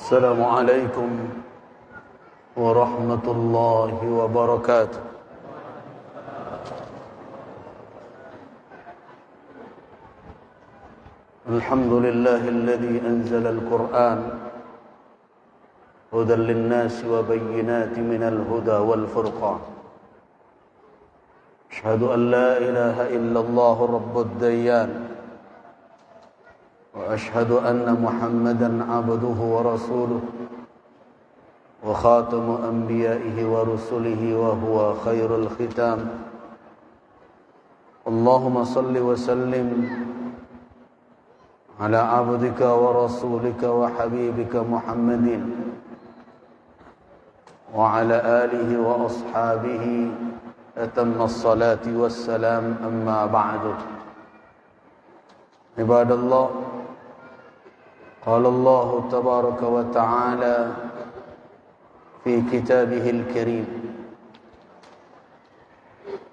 السلام عليكم ورحمة الله وبركاته. الحمد لله الذي أنزل القرآن هدى للناس وبينات من الهدى والفرقان. أشهد أن لا إله إلا الله رب الديان، وأشهد أن محمدا عبده ورسوله وخاتم أنبيائه ورسله وهو خير الختام. اللهم صل وسلم على عبدك ورسولك وحبيبك محمد وعلى آله وأصحابه أتم الصلاة والسلام. أما بعد، عباد الله، قال الله تبارك وتعالى في كتابه الكريم: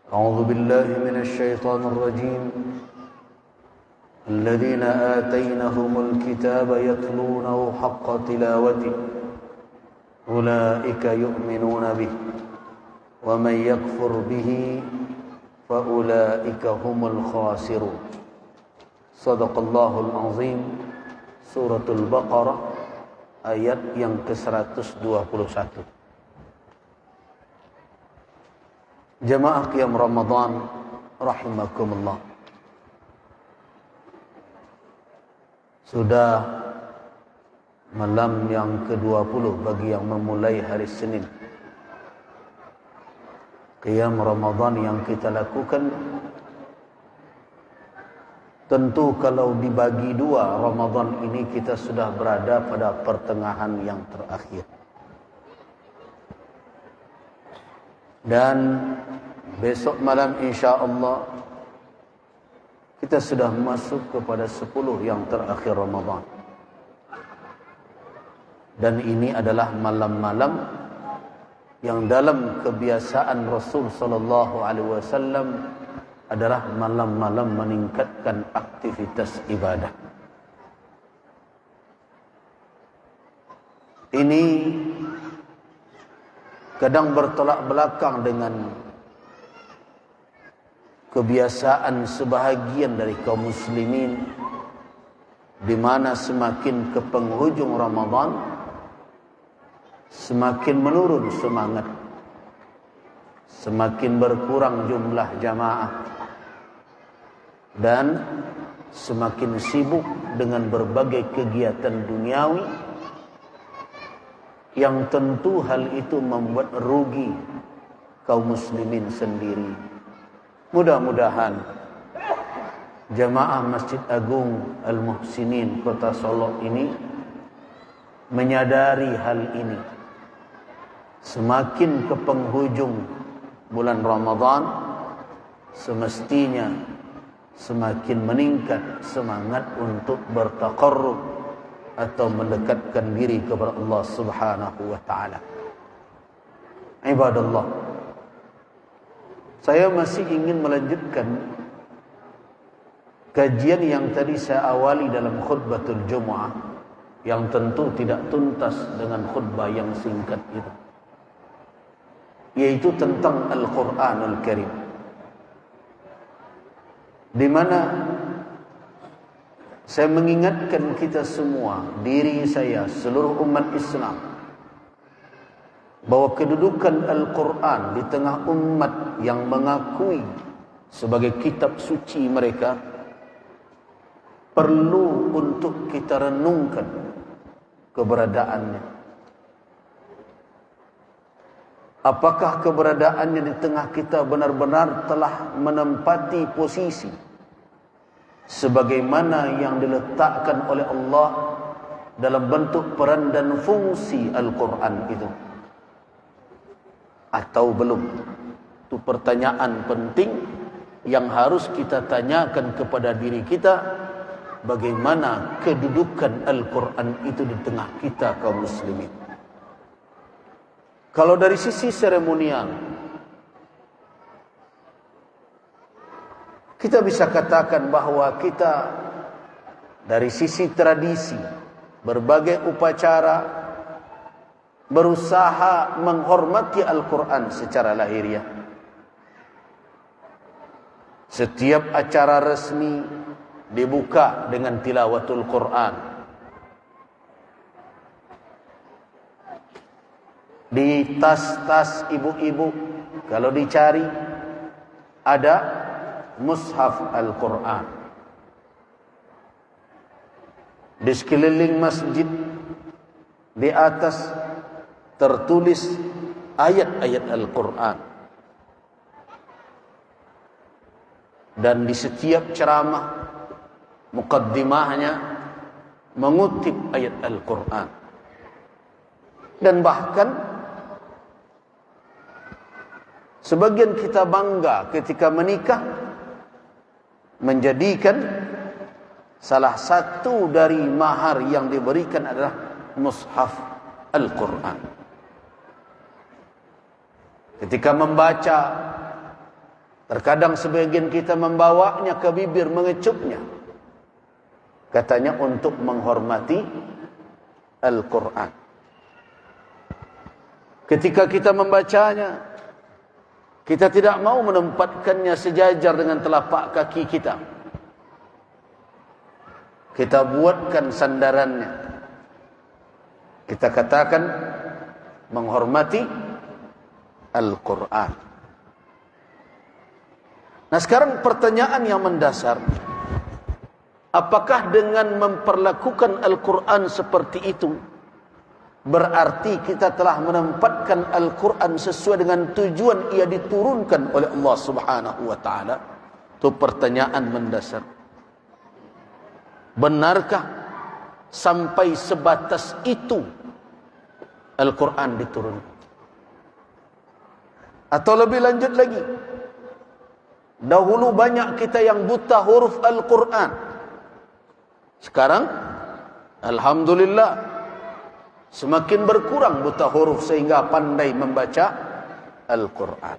أعوذ بالله من الشيطان الرجيم. الذين آتينهم الكتاب يتلونه حق تلاوته أولئك يؤمنون به ومن يكفر به فأولئك هم الخاسرون. صدق الله العظيم. Suratul Baqarah ayat yang ke-121. Jamaah Qiyam Ramadan rahimakumullah. Sudah malam yang ke-20 bagi yang memulai hari Senin. Qiyam Ramadan yang kita lakukan, tentu kalau dibagi dua, Ramadan ini kita sudah berada pada pertengahan yang terakhir. Dan besok malam insya-Allah kita sudah masuk kepada 10 yang terakhir Ramadan. Dan ini adalah malam-malam yang dalam kebiasaan Rasul sallallahu alaihi wasallam adalah malam-malam meningkatkan aktivitas ibadah. Ini kadang bertolak belakang dengan kebiasaan sebahagian dari kaum muslimin, di mana semakin ke penghujung Ramadan semakin menurun semangat, semakin berkurang jumlah jamaah, dan semakin sibuk dengan berbagai kegiatan duniawi yang tentu hal itu membuat rugi kaum muslimin sendiri. Mudah-mudahan jamaah Masjid Agung Al-Muhsinin Kota Solo ini menyadari hal ini. Semakin ke penghujung bulan Ramadan semestinya semakin meningkat semangat untuk bertaqarrub atau mendekatkan diri kepada Allah Subhanahu wa taala. Ibadallah, saya masih ingin melanjutkan kajian yang tadi saya awali dalam khutbatul Jumu'ah, yang tentu tidak tuntas dengan khutbah yang singkat itu, yaitu tentang Al-Quranul Karim, di mana saya mengingatkan kita semua, diri saya, seluruh umat Islam, bahwa kedudukan Al-Quran di tengah umat yang mengakui sebagai kitab suci mereka perlu untuk kita renungkan keberadaannya. Apakah keberadaannya di tengah kita benar-benar telah menempati posisi sebagaimana yang diletakkan oleh Allah dalam bentuk peran dan fungsi Al-Quran itu, atau belum? Itu pertanyaan penting yang harus kita tanyakan kepada diri kita. Bagaimana kedudukan Al-Quran itu di tengah kita kaum muslimin? Kalau dari sisi seremonial, kita bisa katakan bahwa kita dari sisi tradisi, berbagai upacara berusaha menghormati Al-Quran secara lahiriah. Setiap acara resmi dibuka dengan tilawatul Quran. Di tas-tas ibu-ibu kalau dicari ada mushaf Al-Quran. Di sekeliling masjid di atas tertulis ayat-ayat Al-Quran. Dan di setiap ceramah muqaddimahnya mengutip ayat Al-Quran. Dan bahkan sebagian kita bangga ketika menikah menjadikan salah satu dari mahar yang diberikan adalah mushaf Al-Quran. Ketika membaca, terkadang sebagian kita membawanya ke bibir, mengecupnya. Katanya untuk menghormati Al-Quran. Ketika kita membacanya, kita tidak mau menempatkannya sejajar dengan telapak kaki kita. Kita buatkan sandarannya. Kita katakan menghormati Al-Quran. Nah, sekarang pertanyaan yang mendasar, apakah dengan memperlakukan Al-Quran seperti itu berarti kita telah menempatkan Al-Quran sesuai dengan tujuan ia diturunkan oleh Allah Subhanahu wa ta'ala? Itu pertanyaan mendasar. Benarkah sampai sebatas itu Al-Quran diturunkan? Atau lebih lanjut lagi, dahulu banyak kita yang buta huruf Al-Quran. Sekarang alhamdulillah semakin berkurang buta huruf sehingga pandai membaca Al-Quran.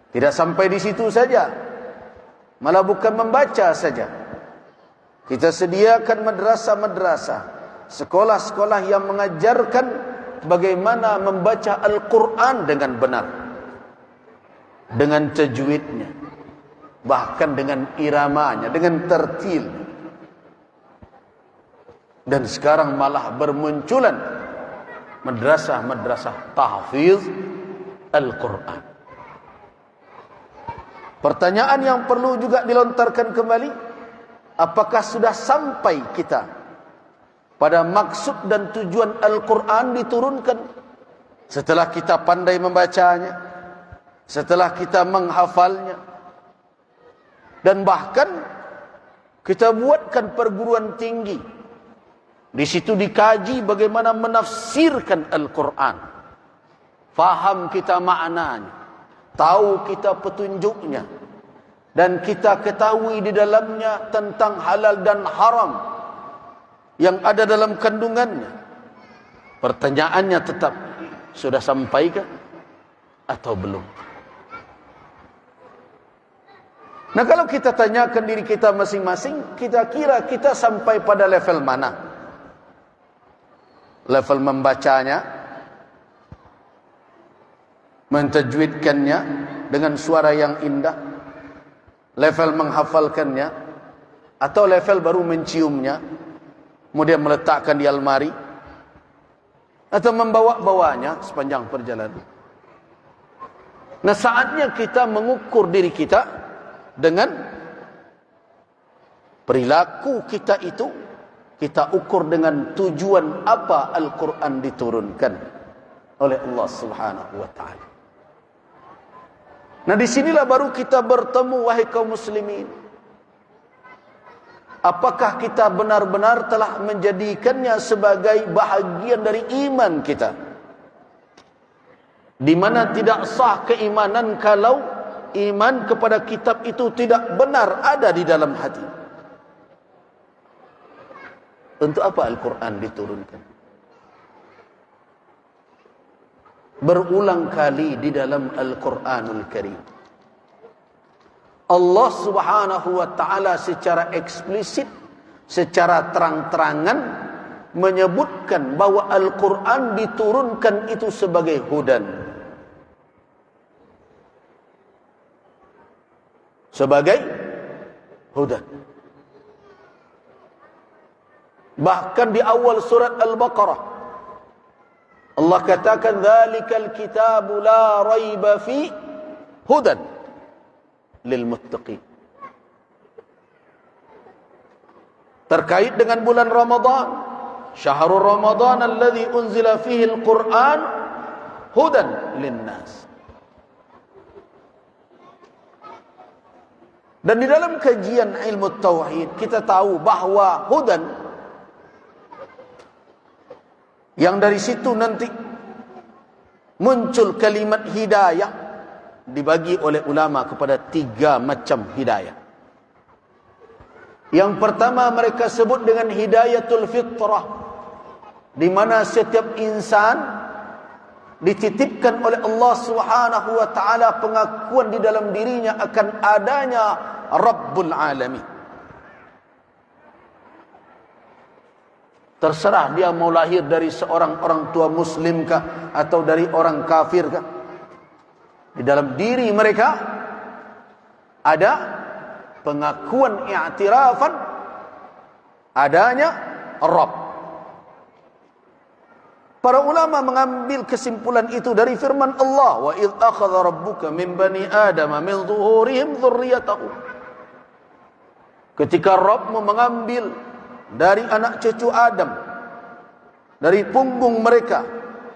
Tidak sampai di situ saja, malah bukan membaca saja. Kita sediakan madrasah-madrasah, sekolah-sekolah yang mengajarkan bagaimana membaca Al-Quran dengan benar, dengan tajwidnya, bahkan dengan iramanya, dengan tertil. Dan sekarang malah bermunculan madrasah-madrasah tahfiz Al-Quran. Pertanyaan yang perlu juga dilontarkan kembali, apakah sudah sampai kita pada maksud dan tujuan Al-Quran diturunkan setelah kita pandai membacanya, setelah kita menghafalnya, dan bahkan kita buatkan perguruan tinggi. Di situ dikaji bagaimana menafsirkan Al-Quran. Faham kita maknanya, tahu kita petunjuknya, dan kita ketahui di dalamnya tentang halal dan haram yang ada dalam kandungannya. Pertanyaannya tetap, sudah sampaikah atau belum? Nah, kalau kita tanyakan diri kita masing-masing, kita kira kita sampai pada level mana? Level membacanya, mentajwidkannya dengan suara yang indah, level menghafalkannya, atau level baru menciumnya, kemudian meletakkan di almari, atau membawa-bawanya sepanjang perjalanan. Nah, saatnya kita mengukur diri kita dengan perilaku kita itu. Kita ukur dengan tujuan apa Al-Quran diturunkan oleh Allah Subhanahu wa ta'ala. Nah, disinilah baru kita bertemu, wahai kaum muslimin. Apakah kita benar-benar telah menjadikannya sebagai bahagian dari iman kita? Di mana tidak sah keimanan kalau iman kepada kitab itu tidak benar ada di dalam hati. Untuk apa Al-Quran diturunkan? Berulang kali di dalam Al-Quranul Karim, Allah Subhanahu wa ta'ala secara eksplisit, secara terang-terangan menyebutkan bahwa Al-Quran diturunkan itu sebagai hudan, sebagai hudan. Bahkan di awal surat Al-Baqarah Allah katakan dzalikal kitabu la raiba fi hudan lil muttaqin. Terkait dengan bulan Ramadan, syahrul Ramadan alladzi unzila fihi al-Qur'an hudan linnas. Dan di dalam kajian ilmu tauhid kita tahu bahwa hudan yang dari situ nanti muncul kalimat hidayah dibagi oleh ulama kepada 3 macam hidayah. Yang pertama mereka sebut dengan hidayatul fitrah, di mana setiap insan dititipkan oleh Allah Subhanahu wa taala pengakuan di dalam dirinya akan adanya Rabbul Alamin. Terserah dia mau lahir dari seorang orang tua muslim kah atau dari orang kafir kah, di dalam diri mereka ada pengakuan i'tirafan adanya Rabb. Para ulama mengambil kesimpulan itu dari firman Allah, wa idz akhadha rabbuka min bani adama min zuhurihim dzurriyyatahum. Ketika Rabbmu mengambil dari anak cucu Adam, dari punggung mereka,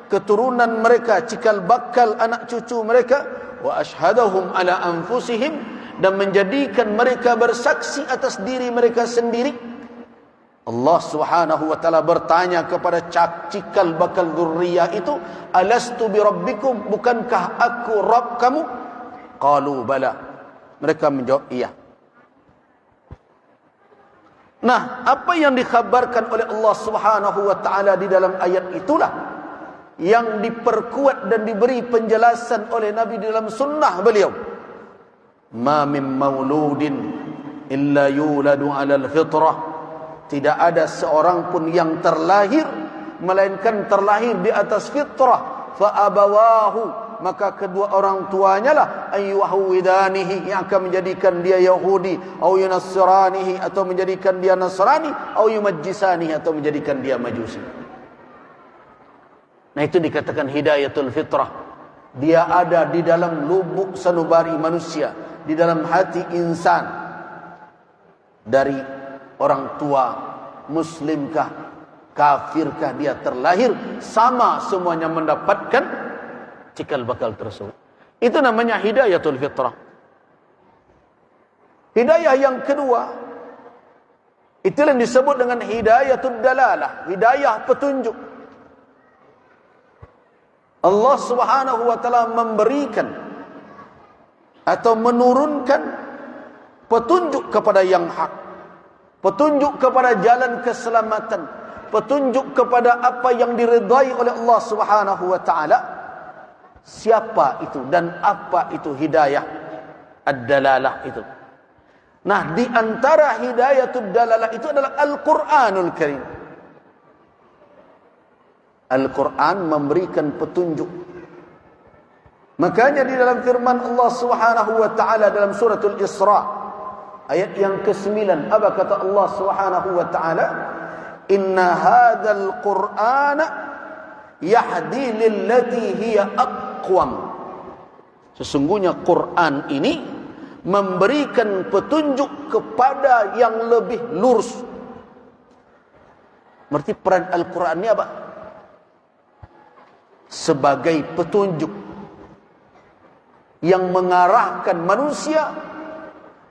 keturunan mereka, cikal bakal anak cucu mereka, wa ashhadahum ala anfusihim, dan menjadikan mereka bersaksi atas diri mereka sendiri. Allah Subhanahu wa taala bertanya kepada cikal bakal dzurriyyah itu, alastu bi rabbikum, bukankah aku Rabb kamu? Qalu bala. Mereka menjawab iya. Nah, apa yang dikhabarkan oleh Allah Subhanahu wa taala di dalam ayat itulah yang diperkuat dan diberi penjelasan oleh Nabi dalam sunnah beliau. Ma min mauludin illa yuladu 'alal fitrah. Tidak ada seorang pun yang terlahir melainkan terlahir di atas fitrah. Fa abawahu, maka kedua orang tuanya lah ayyuhawidanihi, yang akan menjadikan dia Yahudi, atau yunassiranihi, atau menjadikan dia Nasrani, atau yumajjisanihi, atau menjadikan dia Majusi. Nah, itu dikatakan hidayatul fitrah. Dia ada di dalam lubuk sanubari manusia, di dalam hati insan. Dari orang tua muslimkah, kafirkah, dia terlahir sama semuanya mendapatkan cikal bakal tersebut. Itu namanya hidayatul fitrah. Hidayah yang kedua, itu yang disebut dengan hidayatul dalalah, hidayah petunjuk. Allah Subhanahu wa taala memberikan atau menurunkan petunjuk kepada yang hak, petunjuk kepada jalan keselamatan, petunjuk kepada apa yang diridai oleh Allah Subhanahu wa taala. Siapa itu dan apa itu hidayah ad-dalalah itu? Nah, di antara hidayatud dalalah itu adalah Al-Qur'anul Karim. Al-Qur'an memberikan petunjuk. Makanya di dalam firman Allah Subhanahu wa taala dalam suratul Isra ayat yang ke-9, apa kata Allah Subhanahu wa taala? Inna hadzal Qur'ana yahdi lillati hiya aqwam. Sesungguhnya Quran ini memberikan petunjuk kepada yang lebih lurus. Berarti peran Al-Quran ini apa? Sebagai petunjuk yang mengarahkan manusia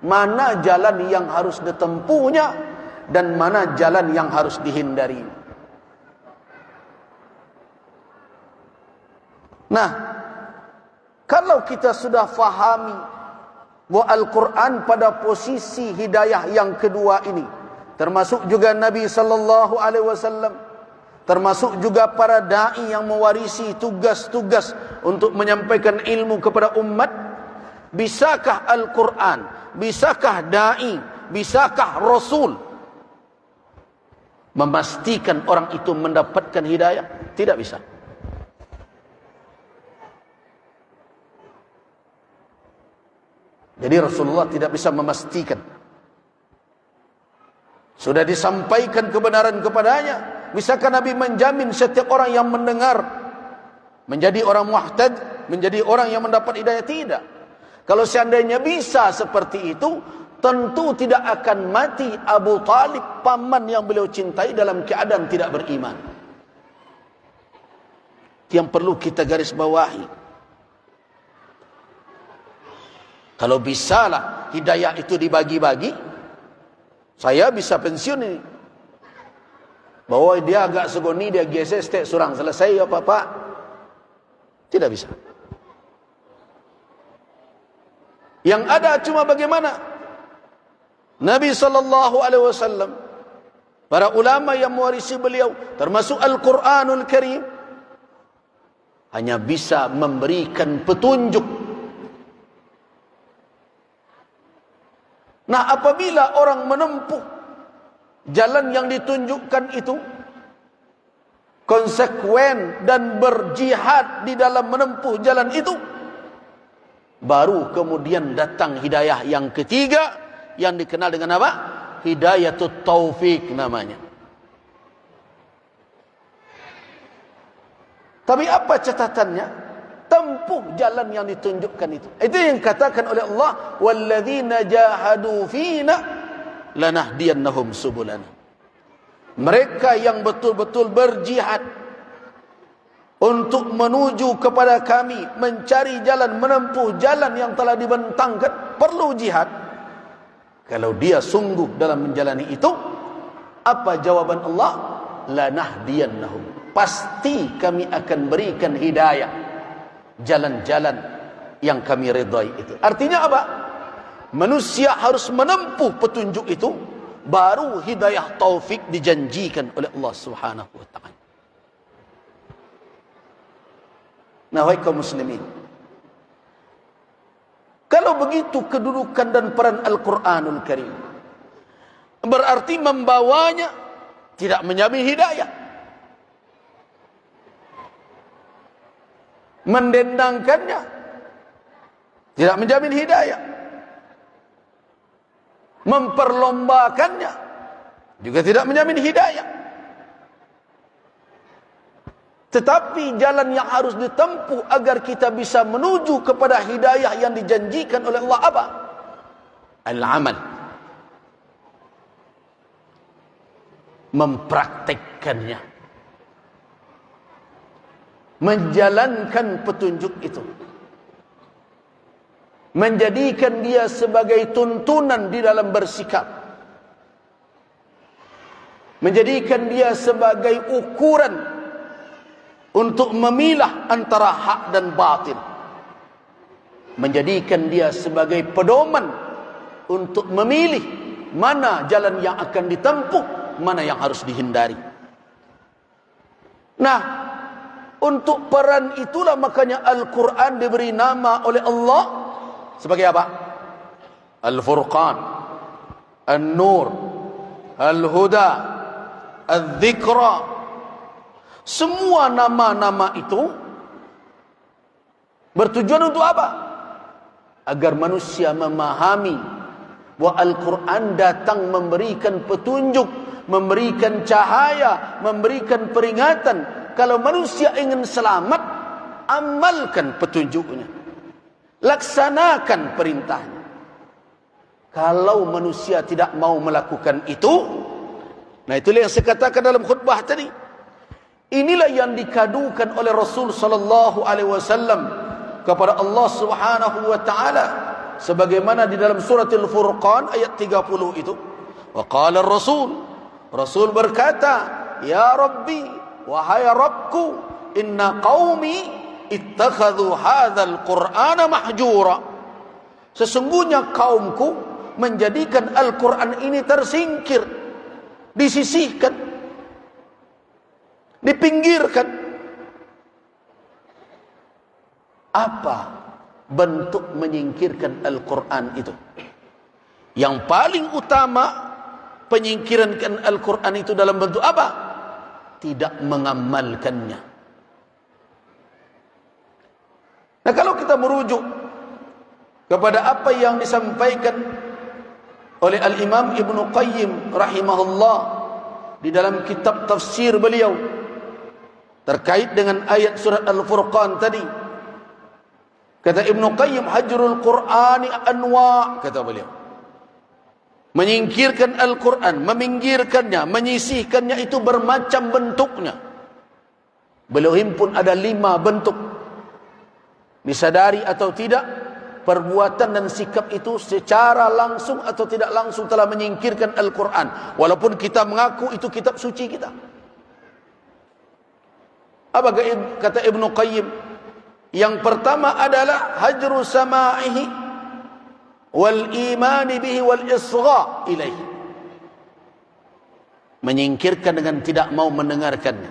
mana jalan yang harus ditempuhnya dan mana jalan yang harus dihindari. Nah, kalau kita sudah fahami bahwa Al-Quran pada posisi hidayah yang kedua ini, termasuk juga Nabi sallallahu alaihi wasallam, termasuk juga para dai yang mewarisi tugas-tugas untuk menyampaikan ilmu kepada umat, bisakah Al-Quran, bisakah dai, bisakah Rasul memastikan orang itu mendapatkan hidayah? Tidak bisa. Jadi Rasulullah tidak bisa memastikan. Sudah disampaikan kebenaran kepadanya. Bisakah Nabi menjamin setiap orang yang mendengar menjadi orang muhtad, menjadi orang yang mendapat hidayah? Tidak. Kalau seandainya bisa seperti itu, tentu tidak akan mati Abu Talib, paman yang beliau cintai, dalam keadaan tidak beriman. Yang perlu kita garis bawahi. Kalau bisalah hidayah itu dibagi-bagi, saya bisa pensiun ini. Bahwa dia agak segoni, dia geses, surang, selesai apa Pak? Tidak bisa. Yang ada cuma bagaimana Nabi SAW, para ulama yang mewarisi beliau, termasuk Al-Quranul Karim, hanya bisa memberikan petunjuk. Nah, apabila orang menempuh jalan yang ditunjukkan itu konsekuen dan berjihad di dalam menempuh jalan itu, baru kemudian datang hidayah yang ketiga, yang dikenal dengan apa? Hidayatut taufik namanya. Tapi apa catatannya? Tempuh jalan yang ditunjukkan itu. Itu yang katakan oleh Allah, walladzina jahadu fina lanahdiyannahum subulana. Mereka yang betul-betul berjihad untuk menuju kepada kami, mencari jalan, menempuh jalan yang telah dibentangkan, perlu jihad. Kalau dia sungguh dalam menjalani itu, apa jawaban Allah? Lanahdiyannahum. Pasti kami akan berikan hidayah, jalan-jalan yang kami ridai itu. Artinya apa? Manusia harus menempuh petunjuk itu, baru hidayah taufik dijanjikan oleh Allah Subhanahu wa ta'ala. Nah, wahai kaum muslimin, kalau begitu kedudukan dan peran Al-Quranul Karim, berarti membawanya tidak menjamin hidayah. Mendendangkannya tidak menjamin hidayah. Memperlombakannya juga tidak menjamin hidayah. Tetapi jalan yang harus ditempuh agar kita bisa menuju kepada hidayah yang dijanjikan oleh Allah apa? Al-amal. Mempraktekkannya. Menjalankan petunjuk itu. Menjadikan dia sebagai tuntunan di dalam bersikap. Menjadikan dia sebagai ukuran untuk memilah antara hak dan batil. Menjadikan dia sebagai pedoman untuk memilih mana jalan yang akan ditempuh, mana yang harus dihindari. Nah, untuk peran itulah makanya Al-Quran diberi nama oleh Allah sebagai apa? Al-Furqan, An-Nur, Al-Huda, Al-Dhikra. Semua nama-nama itu bertujuan untuk apa? Agar manusia memahami bahwa Al-Quran datang memberikan petunjuk, memberikan cahaya, memberikan peringatan. Kalau manusia ingin selamat, amalkan petunjuknya, laksanakan perintahnya. Kalau manusia tidak mau melakukan itu, nah itulah yang saya katakan dalam khutbah tadi. Inilah yang dikadukan oleh Rasul sallallahu alaihi wasallam kepada Allah Subhanahu wa taala, sebagaimana di dalam surah Al-Furqan ayat 30 itu. Wa qala Rasul berkata, ya Rabbi, wahai Rabbku, inna qaumi ittakhadhu hadzal Qur'ana mahjura. Sesungguhnya kaumku menjadikan Al-Quran ini tersingkir, disisihkan, dipinggirkan. Apa bentuk menyingkirkan Al-Quran itu? Yang paling utama penyingkiran Al-Quran itu dalam bentuk apa? Tidak mengamalkannya. Nah, kalau kita merujuk kepada apa yang disampaikan oleh Al-Imam Ibnu Qayyim rahimahullah di dalam kitab tafsir beliau terkait dengan ayat surat Al-Furqan tadi, kata Ibnu Qayyim, hajrul Qur'ani anwa', kata beliau, menyingkirkan Al-Quran, meminggirkannya, menyisihkannya itu bermacam bentuknya. Beliau himpun ada 5 bentuk. Disadari atau tidak, perbuatan dan sikap itu secara langsung atau tidak langsung telah menyingkirkan Al-Quran, walaupun kita mengaku itu kitab suci kita. Apa kata Ibnu Qayyim? Yang pertama adalah hajru sama'ihi wal imani bihi wal isgha ilaihi, menyingkirkan dengan tidak mau mendengarkannya,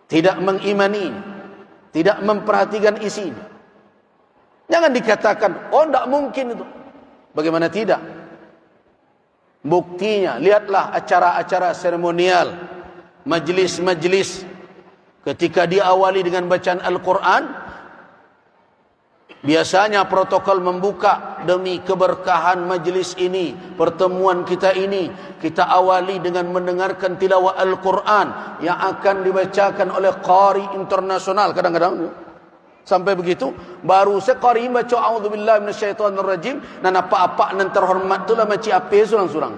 tidak mengimani, tidak memperhatikan isinya. Jangan dikatakan, oh tidak mungkin itu. Bagaimana tidak? Buktinya, lihatlah acara-acara seremonial, majlis-majlis, ketika diawali dengan bacaan Al-Quran, biasanya protokol membuka, demi keberkahan majlis ini, pertemuan kita ini, kita awali dengan mendengarkan tilawah Al-Quran yang akan dibacakan oleh qari internasional. Kadang-kadang sampai begitu, baru sekali baca a'udzubillahi minasyaitonirrajim, dan apa-apa nan terhormat itulah macam apa surang-surang.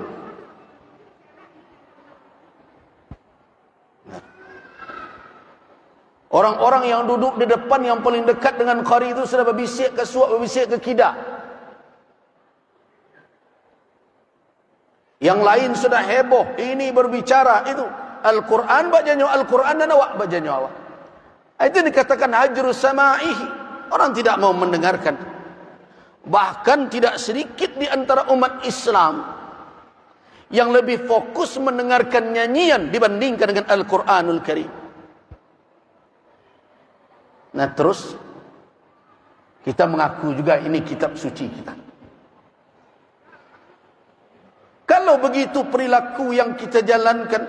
Orang-orang yang duduk di depan yang paling dekat dengan qari itu sudah berbisik ke suap, berbisik ke kidak. Yang lain sudah heboh, ini berbicara, itu Al-Quran bacanya Al-Quran dan awak bacanya awak. Itu dikatakan hajrus sama'ihi. Orang tidak mau mendengarkan. Bahkan tidak sedikit di antara umat Islam yang lebih fokus mendengarkan nyanyian dibandingkan dengan Al-Quranul Karim. Nah, terus kita mengaku juga ini kitab suci kita. Kalau begitu perilaku yang kita jalankan,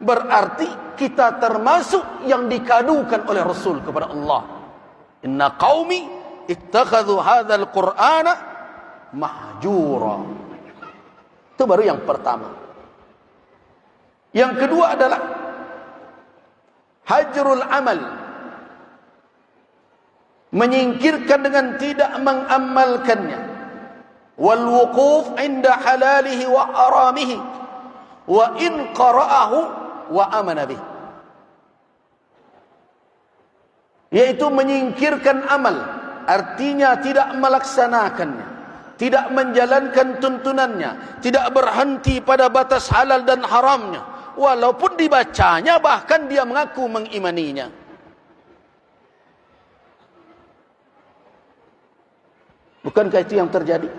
berarti kita termasuk yang dikadukan oleh Rasul kepada Allah. Inna qaumi ittakhadhu hadzal qur'ana mahjura. Itu baru yang pertama. Yang kedua adalah hajrul amal, menyingkirkan dengan tidak mengamalkannya, wal wuquf inda halalihi wa haramihi wa in qara'ahu wa amana bih, yaitu menyingkirkan amal, artinya tidak melaksanakannya, tidak menjalankan tuntunannya, tidak berhenti pada batas halal dan haramnya, walaupun dibacanya, bahkan dia mengaku mengimaninya. Bukankah itu yang terjadi?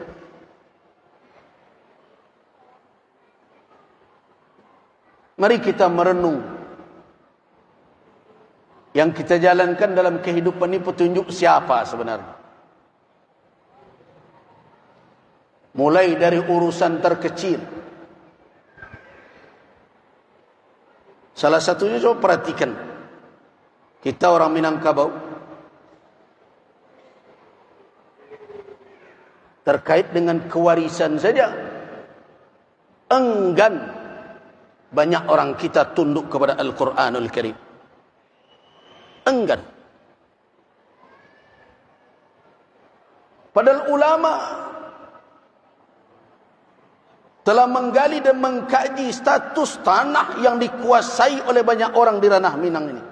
Mari kita merenung. Yang kita jalankan dalam kehidupan ini petunjuk siapa sebenarnya? Mulai dari urusan terkecil. Salah satunya coba perhatikan. Kita orang Minangkabau, terkait dengan kewarisan saja enggan banyak orang kita tunduk kepada Al-Quranul Karim. Enggan. Padahal ulama telah menggali dan mengkaji status tanah yang dikuasai oleh banyak orang di ranah Minang ini.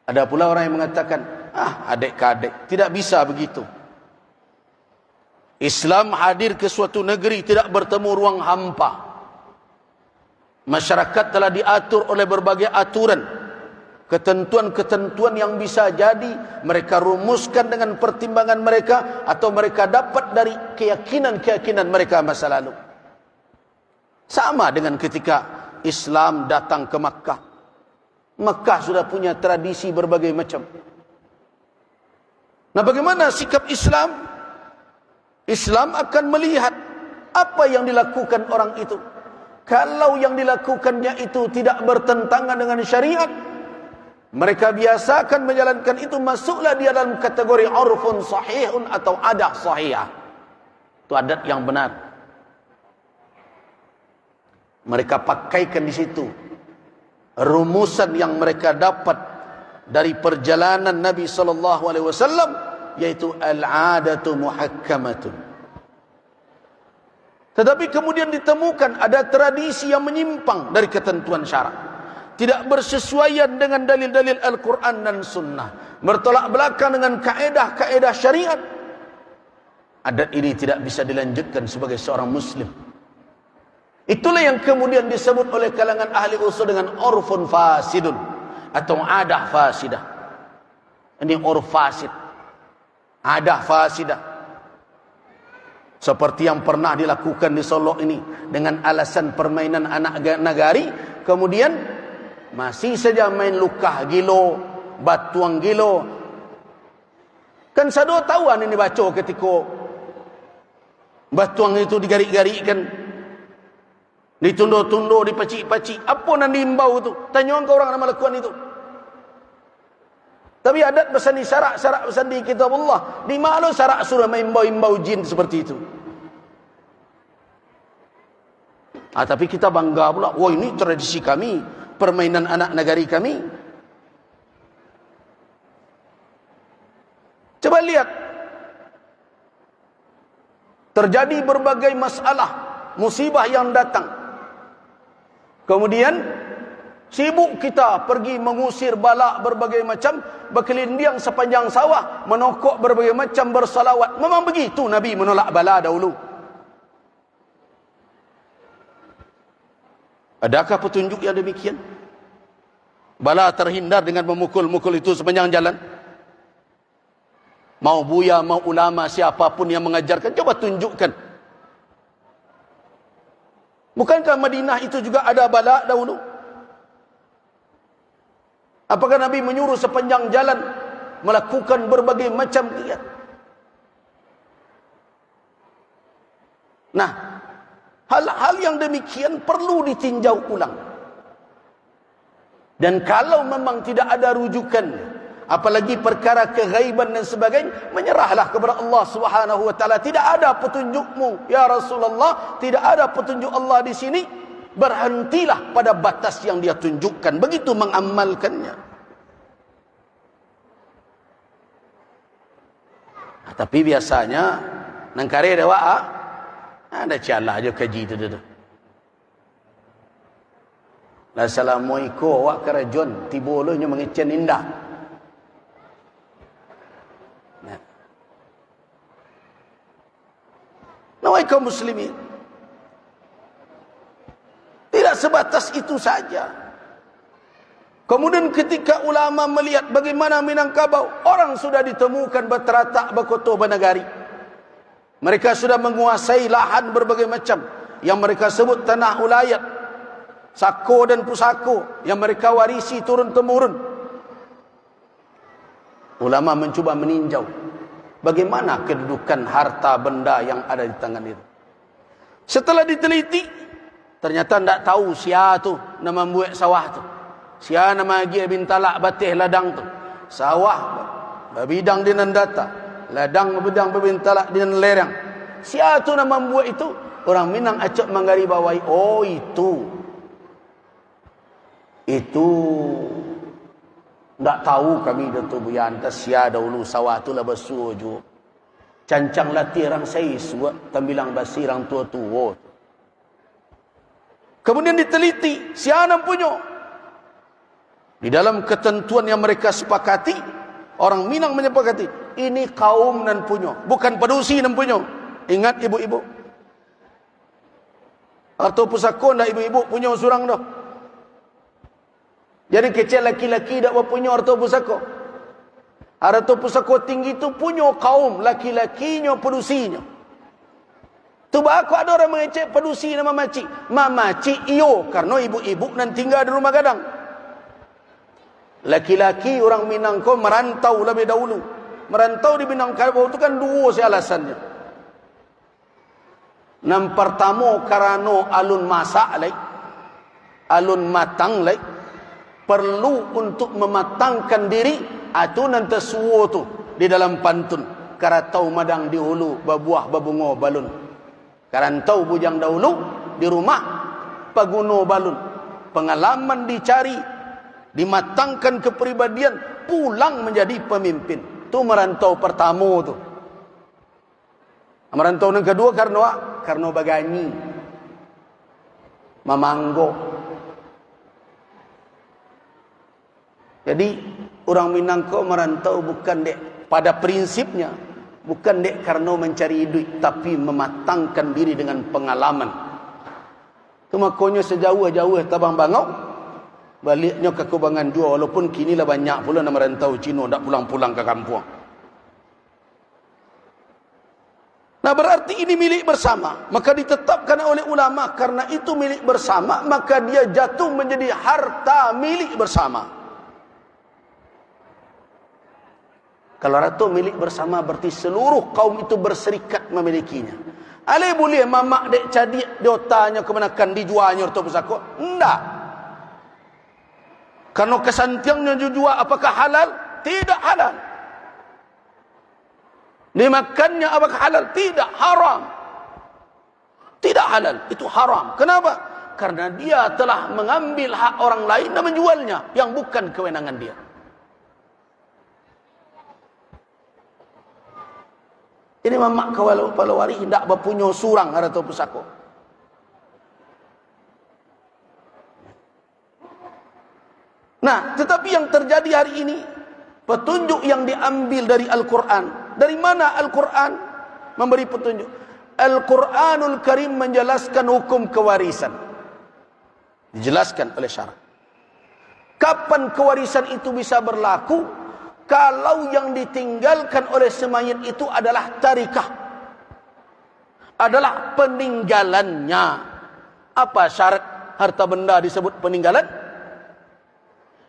Ada pula orang yang mengatakan, adik-adik, tidak bisa begitu. Islam hadir ke suatu negeri tidak bertemu ruang hampa. Masyarakat telah diatur oleh berbagai aturan, ketentuan-ketentuan yang bisa jadi mereka rumuskan dengan pertimbangan mereka, atau mereka dapat dari keyakinan-keyakinan mereka masa lalu. Sama dengan ketika Islam datang ke Makkah. Makkah sudah punya tradisi berbagai macam. Nah, bagaimana sikap Islam Islam akan melihat apa yang dilakukan orang itu. Kalau yang dilakukannya itu tidak bertentangan dengan syariat, mereka biasakan menjalankan itu, masuklah dia dalam kategori urfun sahihun atau adat sahihah. Itu adat yang benar. Mereka pakaikan di situ rumusan yang mereka dapat dari perjalanan Nabi sallallahu alaihi wasallam, yaitu al-'adatu muhakkamatun. Tetapi kemudian ditemukan ada tradisi yang menyimpang dari ketentuan syarak, tidak bersesuaian dengan dalil-dalil Al-Quran dan Sunnah, bertolak belakang dengan kaedah-kaedah syariat. Adat ini tidak bisa dilanjutkan sebagai seorang muslim. Itulah yang kemudian disebut oleh kalangan ahli usul dengan urfun fasidun atau adah fasidah. Ini urf fasid, adah fasidah. Seperti yang pernah dilakukan di Solo ini dengan alasan permainan anak nagari, kemudian masih saja main lukah gilo, batuang gilo. Kan sado tahuan ini baca ketika batuang itu digarik-garikkan, ditundo-tundo, dipacik-pacik. Apa nan diimbau itu? Tanya ke orang nama lakukan itu. Tapi adat bersandi syarak bersandi kitab Allah. Di mana syarak surah mengimbau-imbau jin seperti itu? Tapi kita bangga pula, wah ini tradisi kami, permainan anak negari kami. Coba lihat, terjadi berbagai masalah, musibah yang datang. Kemudian sibuk kita pergi mengusir bala berbagai macam, berkelinding sepanjang sawah, menokok berbagai macam, bersalawat. Memang begitu Nabi menolak bala dahulu. Adakah petunjuk yang demikian? Bala terhindar dengan memukul-mukul itu sepanjang jalan. Mau buya, mau ulama, siapapun yang mengajarkan, coba tunjukkan. Bukankah Madinah itu juga ada bala dahulu? Apakah Nabi menyuruh sepanjang jalan melakukan berbagai macam kegiatan? Nah, hal-hal yang demikian perlu ditinjau ulang. Dan kalau memang tidak ada rujukan, apalagi perkara keghaiban dan sebagainya, menyerahlah kepada Allah Subhanahu wa taala. Tidak ada petunjukmu ya Rasulullah, tidak ada petunjuk Allah di sini. Berhentilah pada batas yang dia tunjukkan, begitu mengamalkannya. Tapi biasanya nangkare dewa ada calah aja kaji itu tu. Assalamualaikum awak kerajon tibolonya mengecen indah. Nah, kaum muslimin, tidak sebatas itu saja. Kemudian ketika ulama melihat bagaimana Minangkabau, orang sudah ditemukan berteratak berkotor bernagari. Mereka sudah menguasai lahan berbagai macam yang mereka sebut tanah ulayat, sako dan pusako yang mereka warisi turun-temurun. Ulama mencuba meninjau bagaimana kedudukan harta benda yang ada di tangan itu. Setelah diteliti, ternyata tidak tahu siapa tu nama buat sawah tu. Siapa nama Haji bin Talak batih ladang tu. Sawah bidang di Nandata, ladang bidang bin Talak di Lerang. Siapa tu nama buat itu? Orang Minang acak manggari bawai. Oh itu tak tahu kami Datuk Buya antas sia dahulu sawah tu lah basuh je. Cancang latih orang saya suat tambilang basi orang tua-tua. Kemudian diteliti siapa punya. Di dalam ketentuan yang mereka sepakati, orang Minang menyepakati, ini kaum nan punya, bukan padusi nan punya. Ingat ibu-ibu. Atau pusako ndak ibu-ibu punya surang dah. Jadi kecil laki-laki tak punya harta pusako. Harta pusako tinggi tu punya kaum laki-lakinya padusinya. Tu aku ada orang mengecek padusi nama makcik. Makcik iyo karena ibu-ibu nan tinggal di rumah gadang. Laki-laki orang Minangkabau merantau lebih dahulu. Merantau di Minangkabau itu kan dua alasannya. Yang pertama karena alun masak lagi, alun matang lagi, perlu untuk mematangkan diri atau nanti suwo tu di dalam pantun. Karatau madang di hulu, babuah babungo balun. Karantau bujang dahulu, di rumah paguno balun. Pengalaman dicari, dimatangkan kepribadian, pulang menjadi pemimpin. Tu merantau pertama tu. Merantau yang kedua karena bagani, mamanggo. Jadi orang Minangkabau merantau bukan dek pada prinsipnya, bukan dek karena mencari duit, tapi mematangkan diri dengan pengalaman. Tu makanya sejauh-jauh tabang bangau, baliknya ke Kubangan dua, walaupun kini lah banyak pula nama merantau Cina tak pulang-pulang ke kampung. Nah berarti ini milik bersama, maka ditetapkan oleh ulama karena itu milik bersama, maka dia jatuh menjadi harta milik bersama. Kalau ratu milik bersama berarti seluruh kaum itu berserikat memilikinya. Ale boleh mamak dek cadik diotanya kemenakan dijualnya atau pusako? Enggak. Karena kesantiangnya dijual apakah halal? Tidak halal. Dimakannya apakah halal? Tidak, haram. Tidak halal, itu haram. Kenapa? Karena dia telah mengambil hak orang lain dan menjualnya yang bukan kewenangan dia. Ini mamak kalawari tidak berpunya surang atau pusako. Nah, tetapi yang terjadi hari ini, petunjuk yang diambil dari Al-Quran. Dari mana Al-Quran memberi petunjuk? Al-Quranul Karim menjelaskan hukum kewarisan. Dijelaskan oleh syarak. Kapan kewarisan itu bisa berlaku? Kalau yang ditinggalkan oleh semayit itu adalah tarikah, adalah peninggalannya. Apa syarat harta benda disebut peninggalan?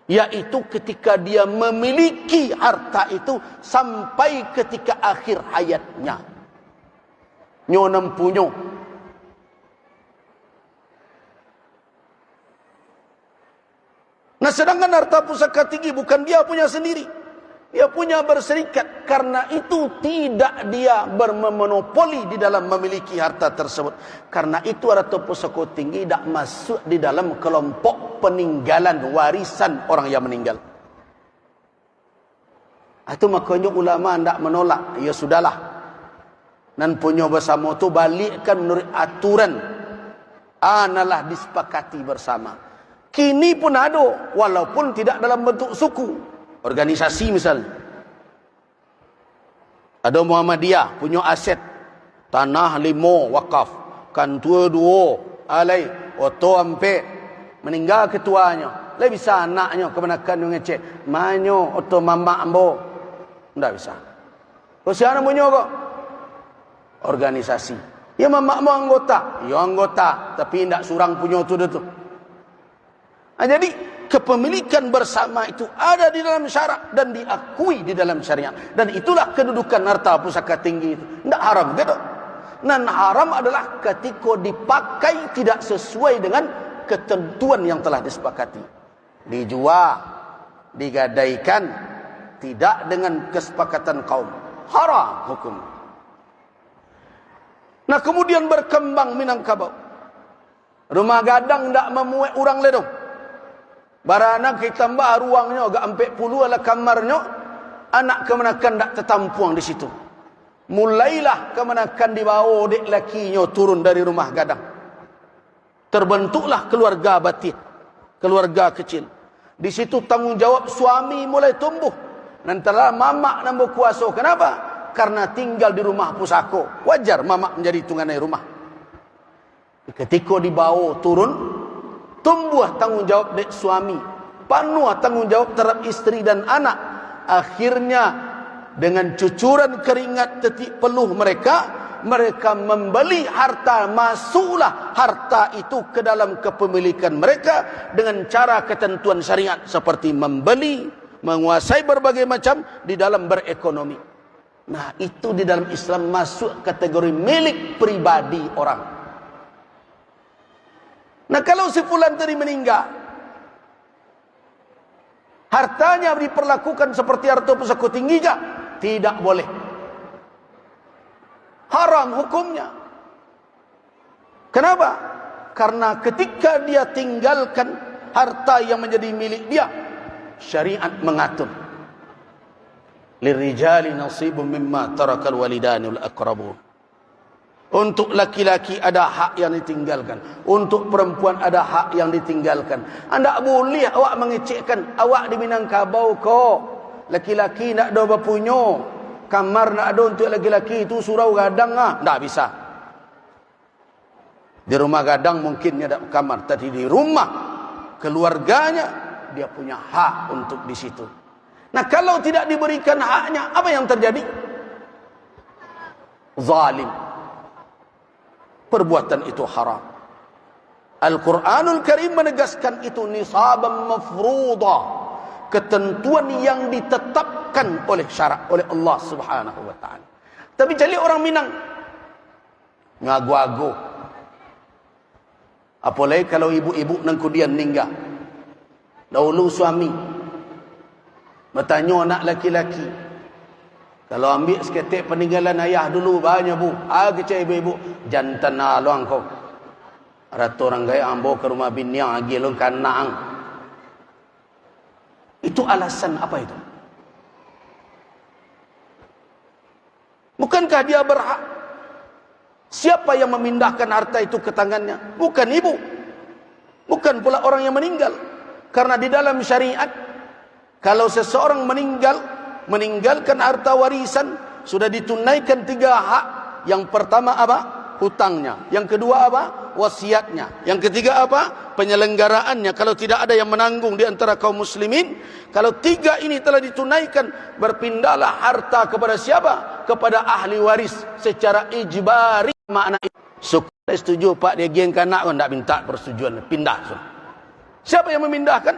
Yaitu ketika dia memiliki harta itu sampai ketika akhir hayatnya. Nyonem punyo. Nah sedangkan harta pusaka tinggi bukan dia punya sendiri. Dia punya berserikat. Karena itu tidak dia bermonopoli di dalam memiliki harta tersebut. Karena itu harta pusaka tinggi tidak masuk di dalam kelompok peninggalan warisan orang yang meninggal. Itu makanya ulama tidak menolak. Ya sudahlah. Dan punya bersama itu balikkan menurut aturan. Analah disepakati bersama. Kini pun ada. Walaupun tidak dalam bentuk suku. Organisasi misalnya. Ada Muhammadiyah punya aset. Tanah 5 wakaf. Kan tua 2. Alai. Oto ampe. Meninggal ketuanya. Lai bisa anaknya kemenakan yang ngecek. Manyo oto mamak ambo. Tidak bisa. Kau siapa punya kok? Organisasi. Ya mamak mau anggota. Ya anggota. Tapi tidak surang punya tu. Nah, jadi kepemilikan bersama itu ada di dalam syarak dan diakui di dalam syariat. Dan itulah kedudukan harta pusaka tinggi itu. Tidak haram gitu. Dan haram adalah ketika dipakai tidak sesuai dengan ketentuan yang telah disepakati. Dijual, digadaikan tidak dengan kesepakatan kaum. Haram hukum. Nah kemudian berkembang Minangkabau. Rumah gadang tidak memuat orang ledong. Barana kita tambah ruangnya agak 40 ala kamarnya, anak kemenakan tak tertampuang di situ. Mulailah kemenakan dibawa dek lakinya turun dari rumah gadang. Terbentuklah keluarga batin, keluarga kecil. Di situ tanggung jawab suami mulai tumbuh. Nantara mamak nambah kuasa. Kenapa? Karena tinggal di rumah pusako. Wajar mamak menjadi tunganai rumah. Ketika dibawa turun, tumbuh tanggung jawab dek suami, penuh tanggung jawab terhadap istri dan anak. Akhirnya dengan cucuran keringat tetik peluh mereka membeli harta. Masuklah harta itu ke dalam kepemilikan mereka dengan cara ketentuan syariat seperti membeli, menguasai berbagai macam di dalam berekonomi. Nah, itu di dalam Islam masuk kategori milik pribadi orang. Nah, kalau si fulan tadi meninggal, hartanya diperlakukan seperti harta pusaka tinggi, tidak boleh. Haram hukumnya. Kenapa? Karena ketika dia tinggalkan harta yang menjadi milik dia, syariat mengatur. Lirijali nasibun mimma tarakal walidani wal aqrabun. Untuk laki-laki ada hak yang ditinggalkan, untuk perempuan ada hak yang ditinggalkan. Anda boleh awak mengecekkan, awak di Minangkabau ko laki-laki nak ada berpunyo, kamar nak ada untuk laki-laki, itu surau gadang tak bisa. Di rumah gadang mungkin ada kamar, tapi di rumah keluarganya dia punya hak untuk di situ. Nah, kalau tidak diberikan haknya, apa yang terjadi? Zalim. Perbuatan itu haram. Al-Quranul Karim menegaskan itu nisaban mafruḍa, ketentuan yang ditetapkan oleh syarak, oleh Allah Subhanahu wa taala. Tapi jadi orang Minang ngagu-agu. Apalagi kalau ibu-ibu nang kemudian meninggal. Dahulu suami bertanya anak laki-laki, kalau ambil seketik peninggalan ayah dulu banyak bu, kecil ibu-ibu, jantan aluang kau. Rata orang gaya ambo ke rumah bini yang agi long kanang. Itu alasan apa itu? Bukankah dia berhak? Siapa yang memindahkan harta itu ke tangannya? Bukan ibu. Bukan pula orang yang meninggal. Karena di dalam syariat, kalau seseorang meninggalkan harta warisan, sudah ditunaikan 3 hak. Yang pertama apa? Hutangnya. Yang kedua apa? Wasiatnya. Yang ketiga apa? Penyelenggaraannya. Kalau tidak ada yang menanggung di antara kaum muslimin, kalau 3 ini telah ditunaikan, berpindahlah harta kepada siapa? Kepada ahli waris secara ijbari. Makna itu. Suka setuju Pak, dia giangkan anak, tidak minta persetujuan, pindah. Siapa yang memindahkan?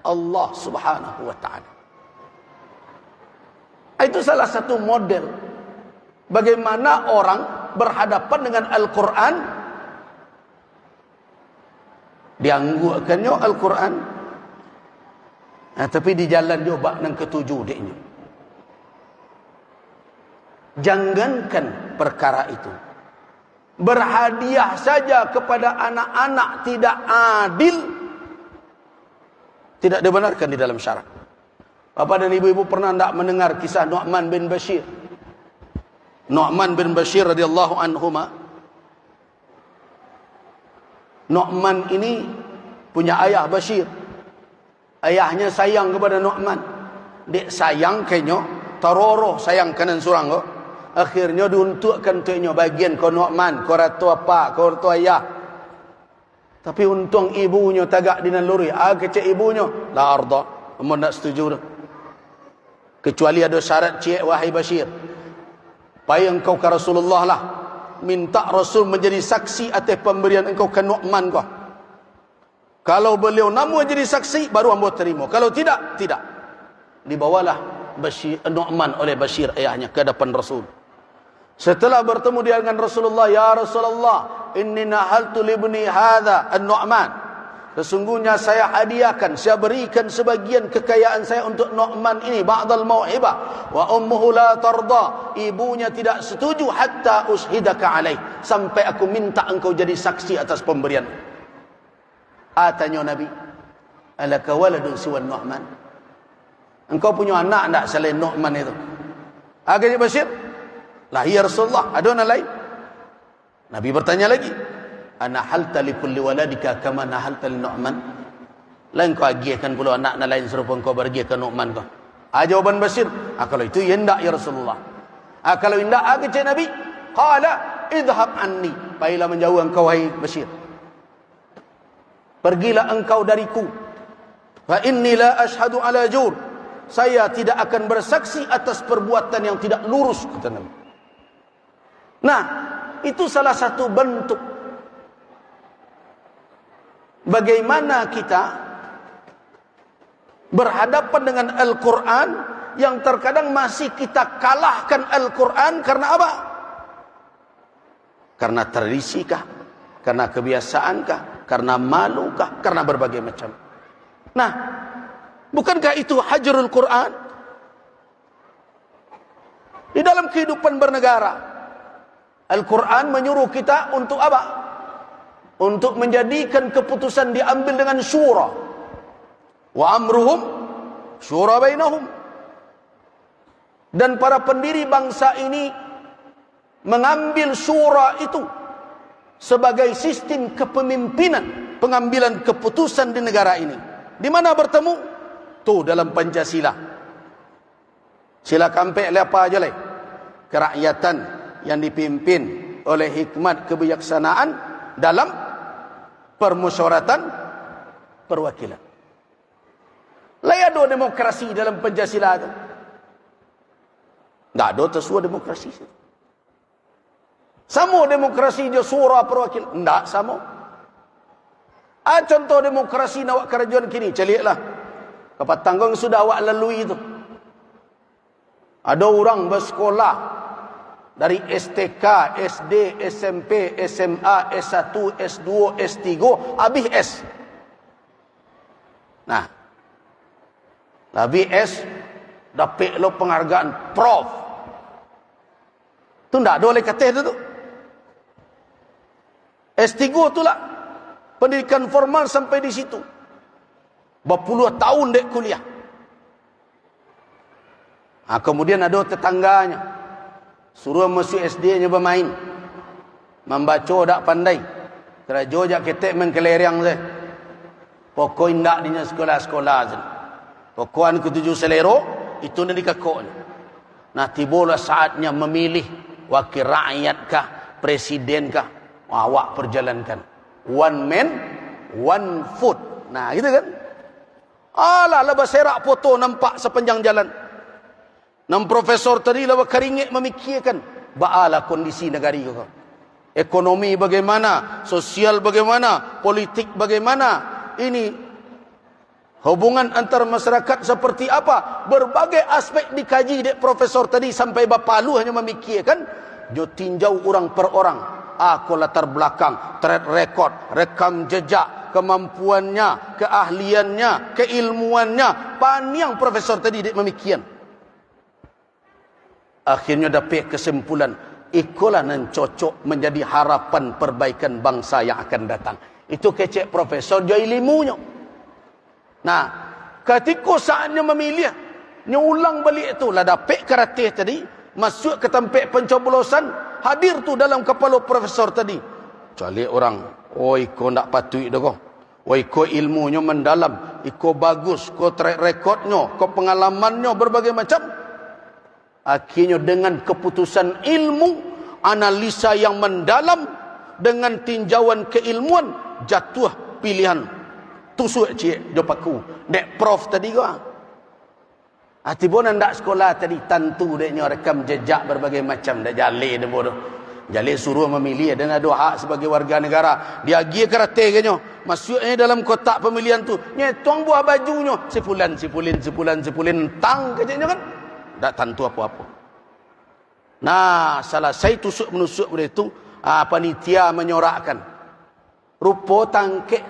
Allah Subhanahu wa ta'ala. Itu salah satu model bagaimana orang berhadapan dengan Al-Quran. Dianggukkannya Al-Quran, tapi di jalan dia bak nang ketujuh deknya. Jangankan perkara itu, berhadiah saja kepada anak-anak tidak adil, tidak dibenarkan di dalam syarak. Bapak dan ibu-ibu pernah tak mendengar kisah Nu'man bin Bashir? Nu'man bin Bashir radhiyallahu anhuma. Nu'man ini punya ayah Bashir. Ayahnya sayang kepada Nu'man. Dek sayang kayaknya, taroroh sayang kanan surang kok. Akhirnya diuntukkan tuanya bagian kau Nu'man, kau ratu apa, kau ratu ayah. Tapi untung ibunya tagak di naluri. Kecek ibunya, la arda, amun tak setuju dah. Kecuali ada syarat, cik wahai Bashir, payah engkau ke Rasulullah lah, minta Rasul menjadi saksi atas pemberian engkau ke Nu'man kau. Kalau beliau namu jadi saksi, baru ambo terima. Kalau tidak, tidak. Dibawalah Nu'man oleh Bashir ayahnya ke hadapan Rasul. Setelah bertemu dia dengan Rasulullah, ya Rasulullah, inni nahaltu libni hadha an-Nu'man. Sesungguhnya saya hadiahkan, saya berikan sebagian kekayaan saya untuk Nu'man ini, ba'dal mau'ibah, wa ummuhu la tarda, ibunya tidak setuju hatta ushidaka alaih, sampai aku minta engkau jadi saksi atas pemberian. Tanya Nabi, alaka waladun siwa Nu'man? Engkau punya anak tak selain Nu'man itu? Agak Bashir, lah ya Rasulullah, ada anak lain? Nabi bertanya lagi, ana halta li kulli waladika kama nahalta li Nu'man? Lain kau agihkan pula anak lain serupa kau beragihkan Nu'man kau. Jawaban Bashir, kalau itu ya enggak ya Rasulullah. Kalau enggak, kata Nabi, qala idhab anni, baiklah menjauh engkau wahai Bashir, pergilah engkau dariku, fa inni la ashhadu ala jur, saya tidak akan bersaksi atas perbuatan yang tidak lurus, kata Nabi. Nah, itu salah satu bentuk bagaimana kita berhadapan dengan Al-Quran yang terkadang masih kita kalahkan Al-Quran karena apa? Karena tradisikah? Karena kebiasaankah? Karena malukah? Karena berbagai macam. Nah, bukankah itu hajrul Quran? Di dalam kehidupan bernegara, Al-Quran menyuruh kita untuk apa? Untuk menjadikan keputusan diambil dengan syura. Wa amruhum syura bainahum. Dan para pendiri bangsa ini mengambil syura itu sebagai sistem kepemimpinan pengambilan keputusan di negara ini. Di mana bertemu? Tuh dalam Pancasila. Sila kampek apa aja leh. Kerakyatan yang dipimpin oleh hikmat kebijaksanaan dalam permusyawaratan perwakilan. Laya do demokrasi dalam Pancasila itu. Tak ada tersua demokrasi. Sama demokrasi je surah perwakilan. Tak sama. Contoh demokrasi nak kerajaan kini. Celiklah. Kapan tanggung sudah awak lalui itu. Ada orang bersekolah dari STK, SD, SMP, SMA, S1, S2, S3, habis S. Nah, habis S, dapat lo penghargaan Prof. Itu tak ada oleh kata itu. S3 tu lah pendidikan formal sampai di situ. Berpuluh tahun dek kuliah. Kemudian ada tetangganya suruh masuk SD nya bermain. Membaca tak pandai. Kerajo jak ketek main kelerang je. Pokok indak dinya sekolah-sekolah je. Pokokan ketujuh selero itu nanti kakoknya. Nah, tibalah saatnya memilih wakil rakyat kah, presiden kah, awak perjalankan. One man, one foot. Nah, gitu kan? Alah, lepas serak foto nampak sepanjang jalan. Nam profesor tadi lepas keringit memikirkan, baalah kondisi negara itu. Ekonomi bagaimana, sosial bagaimana, politik bagaimana. Ini hubungan antar masyarakat seperti apa? Berbagai aspek dikaji dek profesor tadi sampai bapalu hanya memikirkan. Jo tinjau orang per orang. Aku latar belakang, track record, rekam jejak, kemampuannya, keahliannya, keilmuannya. Panjang profesor tadi dek memikirkan. Akhirnya dapat kesimpulan, ikulah nan cocok menjadi harapan perbaikan bangsa yang akan datang. Itu kecek profesor jo ilmunya. Nah, ketika saatnya memilih, nyulang balik itu lah dapat karate tadi, masuk ke tempat pencoblosan, hadir tu dalam kepala profesor tadi. Calik orang, oh iko ndak patut dah kau. Oh iko ilmunya mendalam, iko bagus, ko track recordnya, ko pengalamannya berbagai macam. Akhirnya dengan keputusan ilmu, analisa yang mendalam, dengan tinjauan keilmuan, jatuh pilihan. Tusuk cik jopaku. Dek prof tadi kau. Tiba nak sekolah tadi, tentu deknya rekam jejak berbagai macam. Dah jalik dia bodoh. Jalik suruh memilih dan ada hak sebagai warga negara. Dia pergi karate kayaknya. Masuknya dalam kotak pemilihan tu. Nyetong buah bajunya. Sepulin. Tang keciknya kan. Tak tentu apa-apa. Nah, selesai tusuk menusuk pada itu, panitia menyorakkan. Rupa tangkek